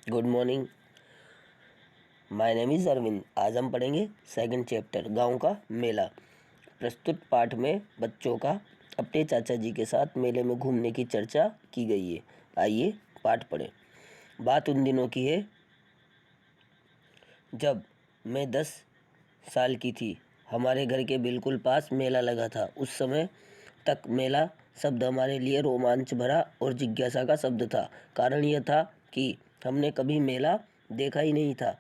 Good morning. My name is Arvind. आज हम पढ़ेंगे सेकंड चैप्टर गांव का मेला। प्रस्तुत पाठ में बच्चों का अपने चाचा जी के साथ मेले में घूमने की चर्चा की गई है। आइए पाठ पढ़ें। बात उन दिनों की है जब मैं 10 साल की थी। हमारे घर के बिल्कुल पास मेला लगा था। उस समय तक मेला शब्द हमारे लिए रोमांच भरा और जिज्ञासा का शब्द था। कारण यह था कि हमने कभी मेला देखा ही नहीं था।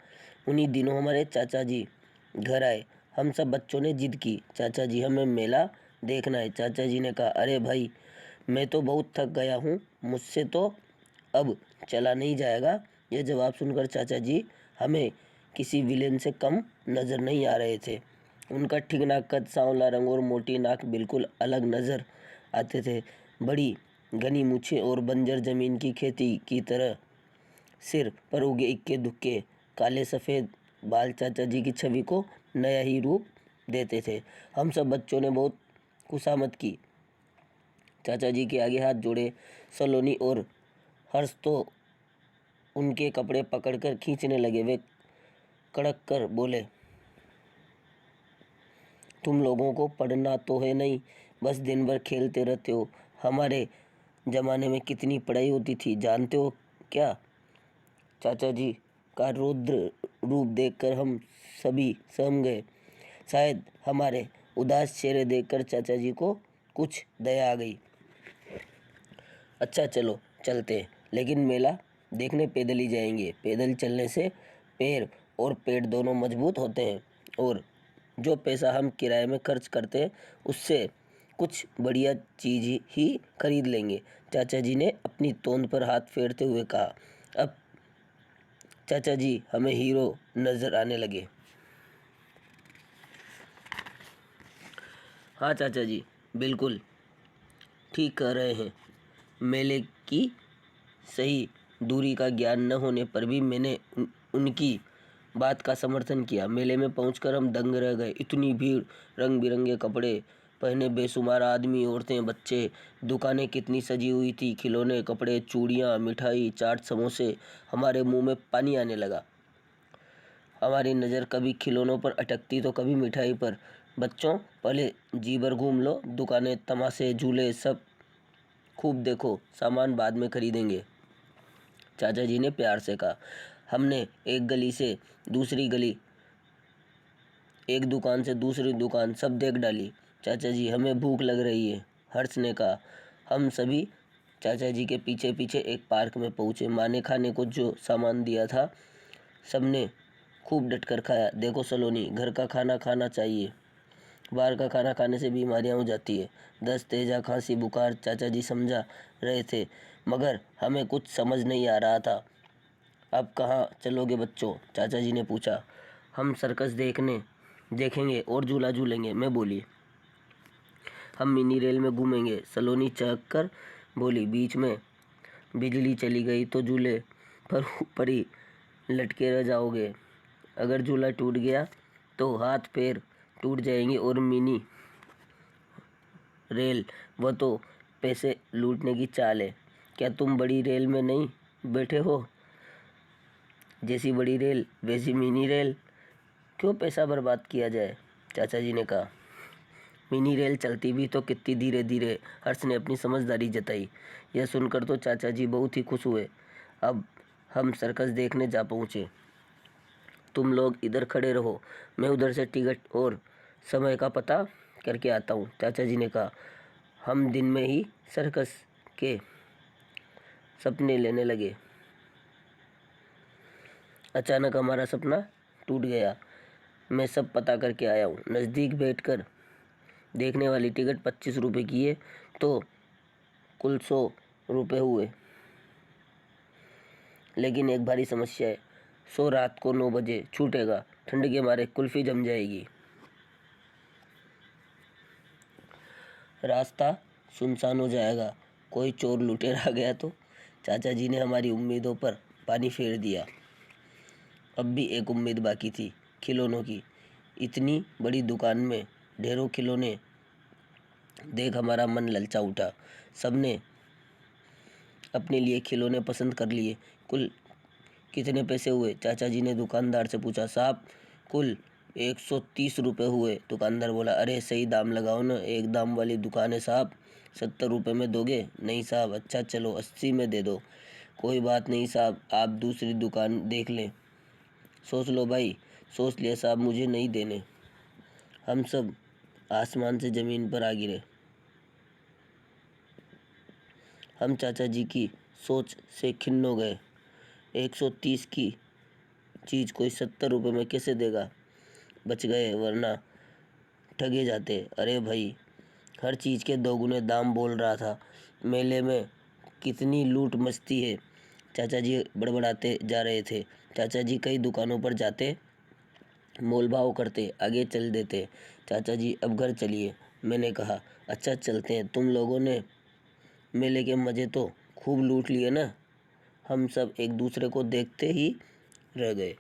उन्हीं दिनों हमारे चाचा जी घर आए। हम सब बच्चों ने जिद की, चाचा जी हमें मेला देखना है। चाचा जी ने कहा, अरे भाई, मैं तो बहुत थक गया हूँ, मुझसे तो अब चला नहीं जाएगा। यह जवाब सुनकर चाचा जी हमें किसी विलेन से कम नज़र नहीं आ रहे थे। उनका ठिगना कद, सांवला रंग और मोटी नाक बिल्कुल अलग नज़र आते थे। बड़ी घनी मूछें और बंजर जमीन की खेती की तरह सिर पर उगे इक्के दुक्के काले सफ़ेद बाल चाचा जी की छवि को नया ही रूप देते थे। हम सब बच्चों ने बहुत खुशामद की। चाचा जी के आगे हाथ जोड़े। सलोनी और हर्ष तो उनके कपड़े पकड़कर खींचने लगे। वे कड़क कर बोले, तुम लोगों को पढ़ना तो है नहीं, बस दिन भर खेलते रहते हो। हमारे ज़माने में कितनी पढ़ाई होती थी, जानते हो क्या? चाचा जी का रौद्र रूप देखकर हम सभी सहम गए। शायद हमारे उदास चेहरे देखकर चाचा जी को कुछ दया आ गई। अच्छा चलो चलते हैं, लेकिन मेला देखने पैदल ही जाएंगे। पैदल चलने से पैर और पेट दोनों मजबूत होते हैं और जो पैसा हम किराए में खर्च करते हैं उससे कुछ बढ़िया चीज़ ही खरीद लेंगे। चाचा जी ने अपनी तोंद पर हाथ फेरते हुए कहा। अब चाचा जी हमें हीरो नजर आने लगे। हाँ चाचा जी, बिल्कुल ठीक कह रहे हैं। मेले की सही दूरी का ज्ञान न होने पर भी मैंने उनकी बात का समर्थन किया। मेले में पहुंचकर हम दंग रह गए। इतनी भीड़, रंग बिरंगे कपड़े पहने बेशुमार आदमी, औरतें, बच्चे। दुकानें कितनी सजी हुई थी, खिलौने, कपड़े, चूड़ियाँ, मिठाई, चाट, समोसे। हमारे मुंह में पानी आने लगा। हमारी नज़र कभी खिलौनों पर अटकती तो कभी मिठाई पर। बच्चों, पहले जी भर घूम लो, दुकानें, तमाशे, झूले सब खूब देखो, सामान बाद में खरीदेंगे, चाचा जी ने प्यार से कहा। हमने एक गली से दूसरी गली, एक दुकान से दूसरी दुकान सब देख डाली। चाचा जी हमें भूख लग रही है, हर्ष ने कहा। हम सभी चाचा जी के पीछे पीछे एक पार्क में पहुँचे। माँ ने खाने को जो सामान दिया था सबने खूब डटकर खाया। देखो सलोनी, घर का खाना खाना चाहिए, बाहर का खाना खाने से बीमारियां हो जाती है। दस्त, तेजा, खांसी, बुखार। चाचा जी समझा रहे थे मगर हमें कुछ समझ नहीं आ रहा था। अब कहाँ चलोगे बच्चों? चाचा जी ने पूछा। हम सर्कस देखेंगे और झूला झूलेंगे, मैं बोली। हम मिनी रेल में घूमेंगे, सलोनी चहक कर बोली। बीच में बिजली चली गई तो झूले पर ऊपर ही लटके रह जाओगे। अगर झूला टूट गया तो हाथ पैर टूट जाएंगे। और मिनी रेल, वह तो पैसे लूटने की चाल है। क्या तुम बड़ी रेल में नहीं बैठे हो? जैसी बड़ी रेल वैसी मिनी रेल, क्यों पैसा बर्बाद किया जाए? चाचा जी ने कहा। मिनी रेल चलती भी तो कितनी धीरे धीरे, हर्ष ने अपनी समझदारी जताई। यह सुनकर तो चाचा जी बहुत ही खुश हुए। अब हम सर्कस देखने जा पहुँचे। तुम लोग इधर खड़े रहो, मैं उधर से टिकट और समय का पता करके आता हूँ, चाचा जी ने कहा। हम दिन में ही सर्कस के सपने लेने लगे। अचानक हमारा सपना टूट गया। मैं सब पता करके आया हूँ। नज़दीक बैठकर देखने वाली टिकट 25 रुपये की है तो कुल 100 रुपये हुए। लेकिन एक भारी समस्या है, 100 रात को 9 बजे छूटेगा। ठंड के मारे कुल्फ़ी जम जाएगी। रास्ता सुनसान हो जाएगा, कोई चोर लुटेरा आ गया तो? चाचा जी ने हमारी उम्मीदों पर पानी फेर दिया। अब भी एक उम्मीद बाकी थी, खिलौनों की। इतनी बड़ी दुकान में ढेरों खिलौने देख हमारा मन ललचा उठा। सबने अपने लिए खिलौने पसंद कर लिए। कुल कितने पैसे हुए? चाचा जी ने दुकानदार से पूछा। साहब कुल 130 रुपये हुए। दुकानदार बोला, अरे सही दाम लगाओ ना, एक दाम वाली दुकान है साहब। 70 रुपये में दोगे? नहीं साहब। अच्छा चलो 80 में दे दो। कोई बात नहीं साहब, आप दूसरी दुकान देख लें। सोच लो भाई। सोच लिया साहब, मुझे नहीं देने। हम सब आसमान से ज़मीन पर आ गिरे। हम चाचा जी की सोच से खिन्न हो गए। 130 की चीज़ कोई 70 रुपये में कैसे देगा? बच गए, वरना ठगे जाते। अरे भाई, हर चीज़ के दोगुने दाम बोल रहा था। मेले में कितनी लूट मचती है। चाचा जी बड़बड़ाते जा रहे थे। चाचा जी कई दुकानों पर जाते, मोल भाव करते, आगे चल देते। चाचा जी अब घर चलिए। मैंने कहा, अच्छा चलते हैं। तुम लोगों ने मेले के मज़े तो खूब लूट लिए ना। हम सब एक दूसरे को देखते ही रह गए।